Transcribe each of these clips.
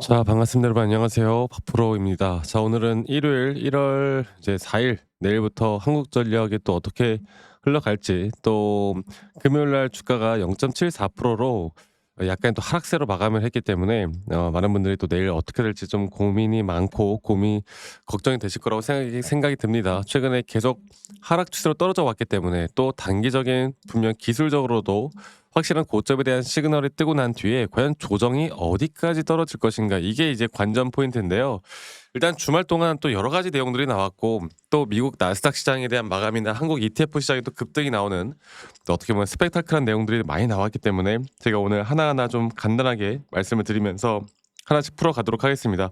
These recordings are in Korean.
자, 반갑습니다. 여러분 안녕하세요. 박프로입니다. 자, 오늘은 일요일 1월 이제 4일 내일부터 한국전력이 또 어떻게 흘러갈지, 또 금요일 날 주가가 0.74%로 약간 또 하락세로 마감을 했기 때문에 많은 분들이 또 내일 어떻게 될지 좀 고민이 많고 걱정이 되실 거라고 생각이 듭니다. 최근에 계속 하락 추세로 떨어져 왔기 때문에, 또 단기적인 분명 기술적으로도 확실한 고점에 대한 시그널이 뜨고 난 뒤에 과연 조정이 어디까지 떨어질 것인가, 이게 이제 관전 포인트인데요. 일단 주말 동안 또 여러 가지 내용들이 나왔고, 또 미국 나스닥 시장에 대한 마감이나 한국 ETF 시장에 또 급등이 나오는, 또 어떻게 보면 스펙타클한 내용들이 많이 나왔기 때문에 제가 오늘 하나하나 좀 간단하게 말씀을 드리면서 하나씩 풀어가도록 하겠습니다.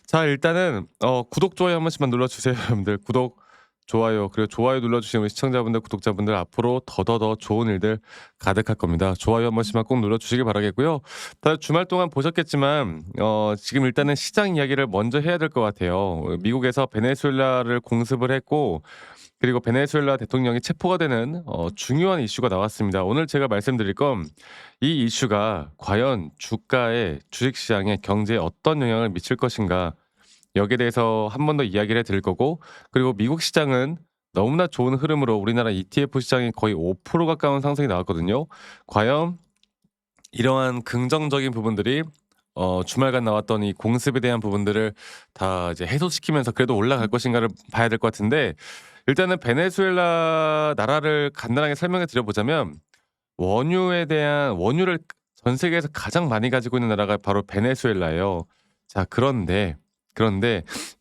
자, 일단은 구독, 좋아요 한 번씩만 눌러주세요. 여러분들 구독, 좋아요, 그리고 좋아요 눌러주시는 우리 시청자분들, 구독자분들, 앞으로 더더더 좋은 일들 가득할 겁니다. 좋아요 한 번씩만 꼭 눌러주시길 바라겠고요. 다들 주말 동안 보셨겠지만 지금 일단은 시장 이야기를 먼저 해야 될 것 같아요. 미국에서 베네수엘라를 공습을 했고, 그리고 베네수엘라 대통령이 체포가 되는 중요한 이슈가 나왔습니다. 오늘 제가 말씀드릴 건 이 이슈가 과연 주가에, 주식시장에, 경제에 어떤 영향을 미칠 것인가, 여기에 대해서 한 번 더 이야기를 해 드릴 거고, 그리고 미국 시장은 너무나 좋은 흐름으로 우리나라 ETF 시장이 거의 5% 가까운 상승이 나왔거든요. 과연 이러한 긍정적인 부분들이 주말간 나왔던 이 공습에 대한 부분들을 다 이제 해소시키면서 그래도 올라갈 것인가를 봐야 될 것 같은데, 일단은 베네수엘라 나라를 간단하게 설명해 드려 보자면, 원유를 전 세계에서 가장 많이 가지고 있는 나라가 바로 베네수엘라예요. 자, 그런데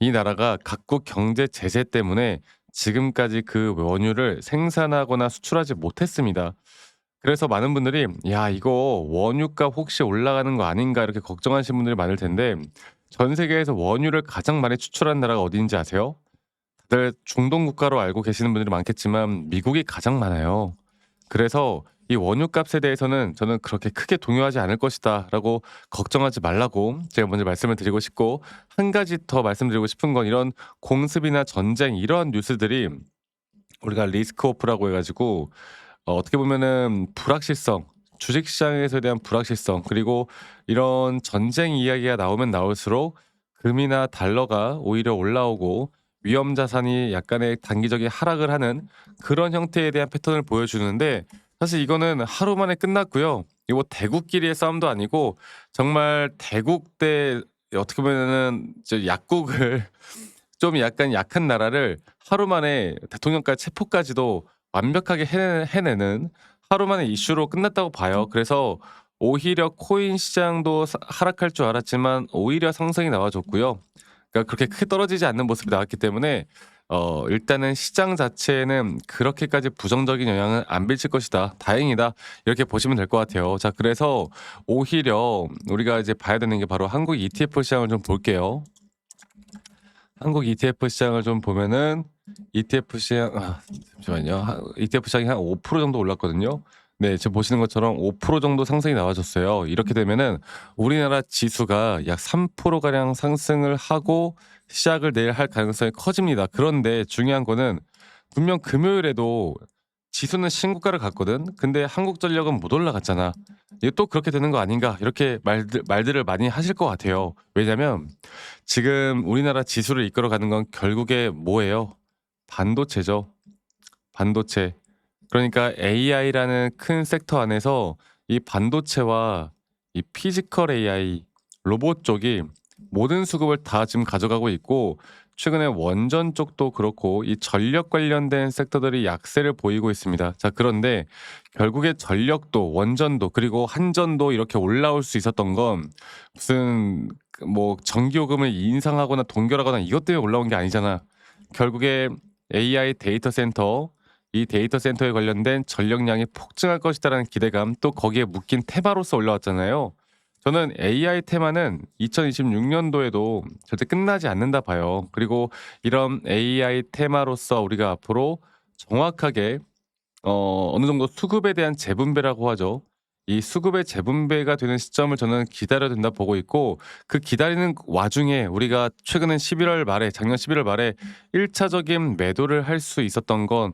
이 나라가 각국 경제 제재 때문에 지금까지 그 원유를 생산하거나 수출하지 못했습니다. 그래서 많은 분들이 "야, 이거 원유값 혹시 올라가는 거 아닌가?" 이렇게 걱정하시는 분들이 많을 텐데, 전 세계에서 원유를 가장 많이 추출하는 나라가 어디인지 아세요? 다들 중동 국가로 알고 계시는 분들이 많겠지만 미국이 가장 많아요. 그래서 이 원유값에 대해서는 저는 그렇게 크게 동요하지 않을 것이다라고 걱정하지 말라고 제가 먼저 말씀을 드리고 싶고, 한 가지 더 말씀드리고 싶은 건, 이런 공습이나 전쟁 이런 뉴스들이 우리가 리스크 오프라고 해 가지고 어떻게 보면은 불확실성, 주식시장에서 대한 불확실성, 그리고 이런 전쟁 이야기가 나오면 나올수록 금이나 달러가 오히려 올라오고 위험 자산이 약간의 단기적인 하락을 하는 그런 형태에 대한 패턴을 보여주는데, 사실 이거는 하루 만에 끝났고요. 이거 대국끼리의 싸움도 아니고, 정말 대국 대 어떻게 보면은 약국을 좀 약간 약한 나라를 하루 만에 대통령까지 체포까지도 완벽하게 해내는 하루 만에 이슈로 끝났다고 봐요. 그래서 오히려 코인 시장도 하락할 줄 알았지만 오히려 상승이 나와줬고요. 그러니까 그렇게 크게 떨어지지 않는 모습이 나왔기 때문에 일단은 시장 자체에는 그렇게까지 부정적인 영향은 안 미칠 것이다, 다행이다, 이렇게 보시면 될 것 같아요. 자, 그래서 오히려 우리가 이제 봐야 되는 게 바로 한국 ETF 시장을 좀 볼게요. 한국 ETF 시장을 좀 보면은, ETF 시장, 잠시만요. ETF 시장이 한 5% 정도 올랐거든요. 네, 지금 보시는 것처럼 5% 정도 상승이 나와줬어요. 이렇게 되면은 우리나라 지수가 약 3% 가량 상승을 하고 시작을 내일 할 가능성이 커집니다. 그런데 중요한 거는, 분명 금요일에도 지수는 신고가를 갔거든. 근데 한국전력은 못 올라갔잖아. 이게 또 그렇게 되는 거 아닌가? 이렇게 말들을 많이 하실 것 같아요. 왜냐면 지금 우리나라 지수를 이끌어가는 건 결국에 뭐예요? 반도체죠. 반도체. 그러니까 AI라는 큰 섹터 안에서 이 반도체와 이 피지컬 AI, 로봇 쪽이 모든 수급을 다 지금 가져가고 있고, 최근에 원전 쪽도 그렇고 이 전력 관련된 섹터들이 약세를 보이고 있습니다. 자, 그런데 결국에 전력도, 원전도, 그리고 한전도 이렇게 올라올 수 있었던 건 무슨 뭐 전기요금을 인상하거나 동결하거나 이것 때문에 올라온 게 아니잖아. 결국에 AI 데이터 센터, 이 데이터 센터에 관련된 전력량이 폭증할 것이다라는 기대감, 또 거기에 묶인 테마로서 올라왔잖아요. 저는 AI 테마는 2026년도에도 절대 끝나지 않는다 봐요. 그리고 이런 AI 테마로서 우리가 앞으로 정확하게 어느 정도 수급에 대한 재분배라고 하죠. 이 수급의 재분배가 되는 시점을 저는 기다려야 된다 보고 있고, 그 기다리는 와중에 우리가 최근에 11월 말에, 작년 11월 말에 1차적인 매도를 할 수 있었던 건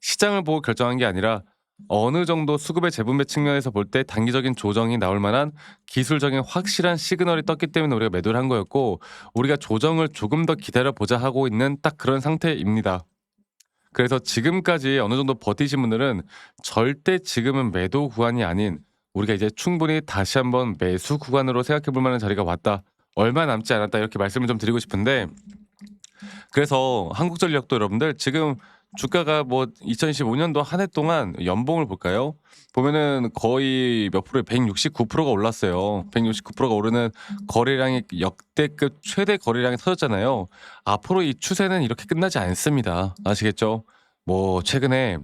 시장을 보고 결정한 게 아니라 어느 정도 수급의 재분배 측면에서 볼 때 단기적인 조정이 나올 만한 기술적인 확실한 시그널이 떴기 때문에 우리가 매도를 한 거였고, 우리가 조정을 조금 더 기다려 보자 하고 있는 딱 그런 상태입니다. 그래서 지금까지 어느 정도 버티신 분들은 절대 지금은 매도 구간이 아닌, 우리가 이제 충분히 다시 한번 매수 구간으로 생각해 볼 만한 자리가 왔다, 얼마 남지 않았다, 이렇게 말씀을 좀 드리고 싶은데, 그래서 한국전력도 여러분들 지금 주가가 뭐 2025년도 한 해 동안 연봉을 볼까요? 보면은 거의 몇 프로에 169%가 올랐어요. 169%가 오르는 거래량이 역대급 최대 거래량이 터졌잖아요. 앞으로 이 추세는 이렇게 끝나지 않습니다. 아시겠죠? 뭐 최근에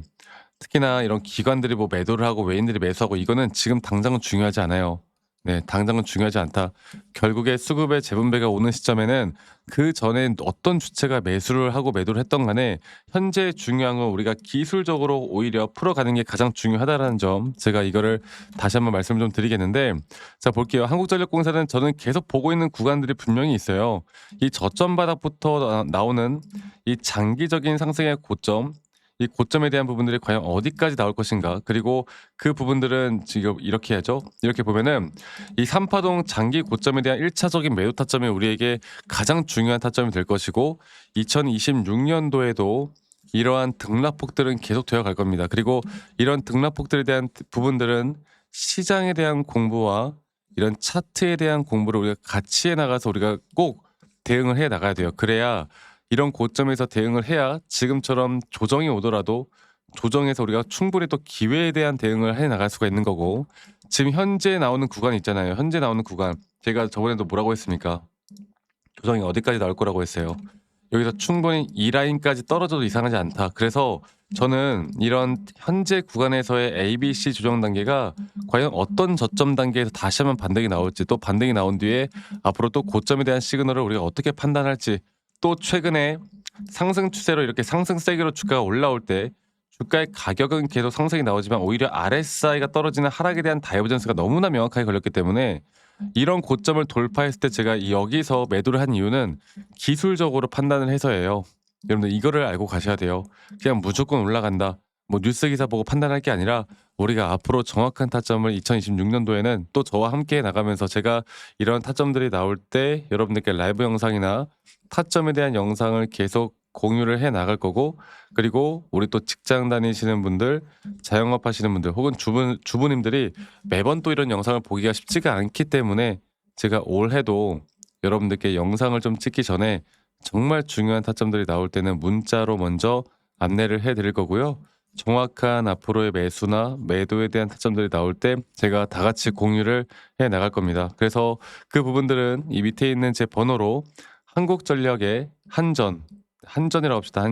특히나 이런 기관들이 뭐 매도를 하고 외인들이 매수하고, 이거는 지금 당장은 중요하지 않아요. 네, 당장은 중요하지 않다. 결국에 수급의 재분배가 오는 시점에는 그전에 어떤 주체가 매수를 하고 매도를 했던 간에 현재 중요한 건 우리가 기술적으로 오히려 풀어가는 게 가장 중요하다라는 점, 제가 이거를 다시 한번 말씀을 좀 드리겠는데, 자 볼게요. 한국전력공사는 저는 계속 보고 있는 구간들이 분명히 있어요. 이 저점 바닥부터 나오는 이 장기적인 상승의 고점, 이 고점에 대한 부분들이 과연 어디까지 나올 것인가. 그리고 그 부분들은 지금 이렇게 해야죠. 이렇게 보면은 이 3파동 장기 고점에 대한 1차적인 매도 타점이 우리에게 가장 중요한 타점이 될 것이고, 2026년도에도 이러한 등락폭들은 계속 되어 갈 겁니다. 그리고 이런 등락폭들에 대한 부분들은 시장에 대한 공부와 이런 차트에 대한 공부를 우리가 같이 해 나가서 우리가 꼭 대응을 해 나가야 돼요. 그래야 이런 고점에서 대응을 해야 지금처럼 조정이 오더라도 조정에서 우리가 충분히 또 기회에 대한 대응을 해 나갈 수가 있는 거고, 지금 현재 나오는 구간 있잖아요. 현재 나오는 구간. 제가 저번에도 뭐라고 했습니까? 조정이 어디까지 나올 거라고 했어요. 여기서 충분히 이 라인까지 떨어져도 이상하지 않다. 그래서 저는 이런 현재 구간에서의 ABC 조정 단계가 과연 어떤 저점 단계에서 다시 한번 반등이 나올지, 또 반등이 나온 뒤에 앞으로 또 고점에 대한 시그널을 우리가 어떻게 판단할지, 또 최근에 상승 추세로 이렇게 상승 세기로 주가가 올라올 때 주가의 가격은 계속 상승이 나오지만 오히려 RSI가 떨어지는 하락에 대한 다이버전스가 너무나 명확하게 걸렸기 때문에, 이런 고점을 돌파했을 때 제가 여기서 매도를 한 이유는 기술적으로 판단을 해서예요. 여러분들 이거를 알고 가셔야 돼요. 그냥 무조건 올라간다, 뭐 뉴스 기사 보고 판단할 게 아니라, 우리가 앞으로 정확한 타점을 2026년도에는 또 저와 함께 나가면서 제가 이런 타점들이 나올 때 여러분들께 라이브 영상이나 타점에 대한 영상을 계속 공유를 해 나갈 거고, 그리고 우리 또 직장 다니시는 분들, 자영업 하시는 분들, 혹은 주부님들이 매번 또 이런 영상을 보기가 쉽지가 않기 때문에 제가 올해도 여러분들께 영상을 좀 찍기 전에 정말 중요한 타점들이 나올 때는 문자로 먼저 안내를 해 드릴 거고요. 정확한 앞으로의 매수나 매도에 대한 타점들이 나올 때 제가 다 같이 공유를 해 나갈 겁니다. 그래서 그 부분들은 이 밑에 있는 제 번호로 한국전력의 한전이라고 합시다.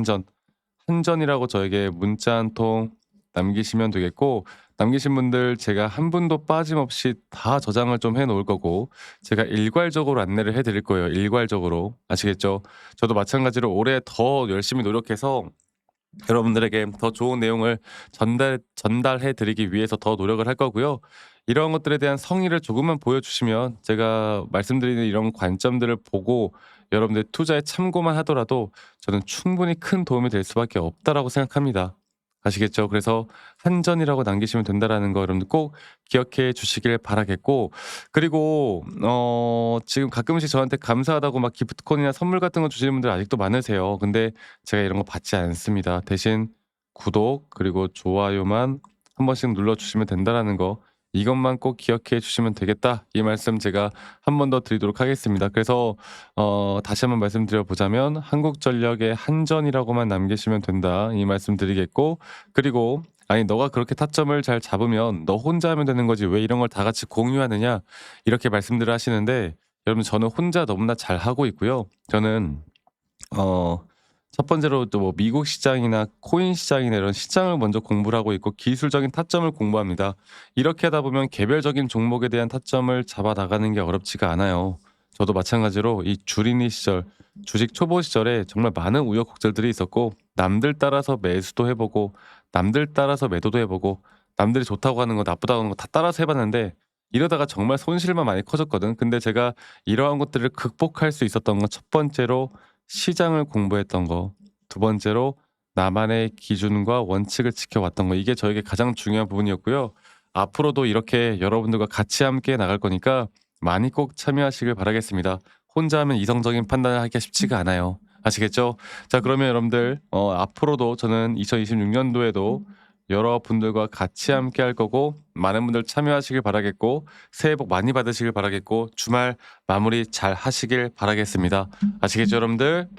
한전이라고 저에게 문자 한 통 남기시면 되겠고, 남기신 분들 제가 한 분도 빠짐없이 다 저장을 좀 해 놓을 거고, 제가 일괄적으로 안내를 해 드릴 거예요. 일괄적으로. 아시겠죠? 저도 마찬가지로 올해 더 열심히 노력해서 여러분들에게 더 좋은 내용을 전달해 드리기 위해서 더 노력을 할 거고요. 이런 것들에 대한 성의를 조금만 보여주시면 제가 말씀드리는 이런 관점들을 보고 여러분들 투자에 참고만 하더라도 저는 충분히 큰 도움이 될 수밖에 없다라고 생각합니다. 아시겠죠? 그래서 한전이라고 남기시면 된다라는 거 여러분들 꼭 기억해 주시길 바라겠고, 그리고 지금 가끔씩 저한테 감사하다고 막 기프트콘이나 선물 같은 거 주시는 분들 아직도 많으세요. 근데 제가 이런 거 받지 않습니다. 대신 구독 그리고 좋아요만 한 번씩 눌러 주시면 된다라는 거, 이것만 꼭 기억해 주시면 되겠다, 이 말씀 제가 한 번 더 드리도록 하겠습니다. 그래서 다시 한번 말씀드려 보자면 한국전력의 한전이라고만 남기시면 된다, 이 말씀 드리겠고, 그리고 아니 너가 그렇게 타점을 잘 잡으면 너 혼자 하면 되는 거지 왜 이런 걸 다 같이 공유하느냐, 이렇게 말씀들을 하시는데, 여러분 저는 혼자 너무나 잘하고 있고요. 저는 어 첫 번째로 또 뭐 미국 시장이나 코인 시장이나 이런 시장을 먼저 공부를 하고 있고 기술적인 타점을 공부합니다. 이렇게 하다 보면 개별적인 종목에 대한 타점을 잡아 나가는 게 어렵지가 않아요. 저도 마찬가지로 이 주린이 시절, 주식 초보 시절에 정말 많은 우여곡절들이 있었고, 남들 따라서 매수도 해보고 남들 따라서 매도도 해보고 남들이 좋다고 하는 거 나쁘다고 하는 거 다 따라서 해봤는데, 이러다가 정말 손실만 많이 커졌거든. 근데 제가 이러한 것들을 극복할 수 있었던 건 첫 번째로 시장을 공부했던 거, 두 번째로 나만의 기준과 원칙을 지켜왔던 거 이게 저에게 가장 중요한 부분이었고요. 앞으로도 이렇게 여러분들과 같이 함께 나갈 거니까 많이 꼭 참여하시길 바라겠습니다. 혼자 하면 이성적인 판단을 하기가 쉽지가 않아요. 아시겠죠? 자 그러면 여러분들 앞으로도 저는 2026년도에도 여러분들과 같이 함께 할 거고 많은 분들 참여하시길 바라겠고 새해 복 많이 받으시길 바라겠고 주말 마무리 잘 하시길 바라겠습니다. 아시겠죠 여러분들?